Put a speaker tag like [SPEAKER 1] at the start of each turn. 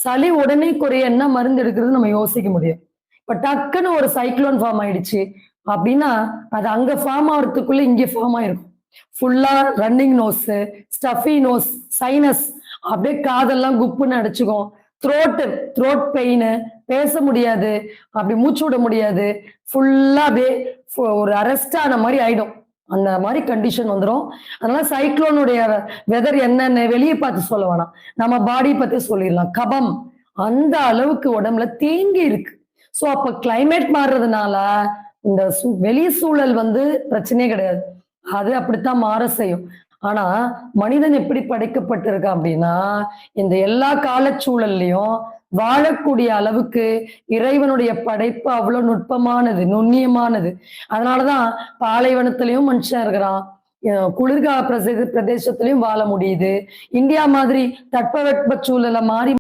[SPEAKER 1] சளி உடனே குறைய என்ன மருந்து எடுக்கிறது நம்ம யோசிக்க முடியும். இப்ப டக்குன்னு ஒரு சைக்ளோன் ஃபார்ம் ஆயிடுச்சு அப்படின்னா, அது அங்க ஃபார்ம் ஆகுறதுக்குள்ள இங்க ஃபார்ம் ஆயிருக்கும். ஃபுல்லா running nose, stuffy nose, sinus அப்படியே காதெல்லாம் குப்புன்னு அடைச்சுக்கும். த்ரோட் பெயின், பேச முடியாது, அப்படி மூச்சு விட முடியாது. ஃபுல்லா அப்படியே ஒரு அரெஸ்ட் ஆன மாதிரி ஆயிடும். அந்த மாதிரி கண்டிஷன் வந்துடும். அதனால சைக்ளோனுடைய வெதர் என்னன்னு வெளியே பார்த்து சொல்ல வேணாம். நம்ம பாடி பத்தி சொல்லிடலாம். கபம் அந்த அளவுக்கு உடம்புல தேங்கி இருக்கு. சோ அப்ப கிளைமேட் மாறுறதுனால இந்த வெளி சூழல் வந்து பிரச்சனையே கிடையாது. அது அப்படித்தான் மாற செய்யும். ஆனா மனிதன் எப்படி படைக்கப்பட்டிருக்கான் அப்படின்னா, இந்த எல்லா காலச்சூழல்லையும் வாழக்கூடிய அளவுக்கு இறைவனுடைய படைப்பு அவ்வளவு நுட்பமானது, நுண்ணியமானது. அதனாலதான் பாலைவனத்திலயும் மனுஷன் இருக்கிறான். குளிர்கால பிரதேசத்திலையும் வாழ முடியுது. இந்தியா மாதிரி தட்பவெட்ப சூழலை மாறி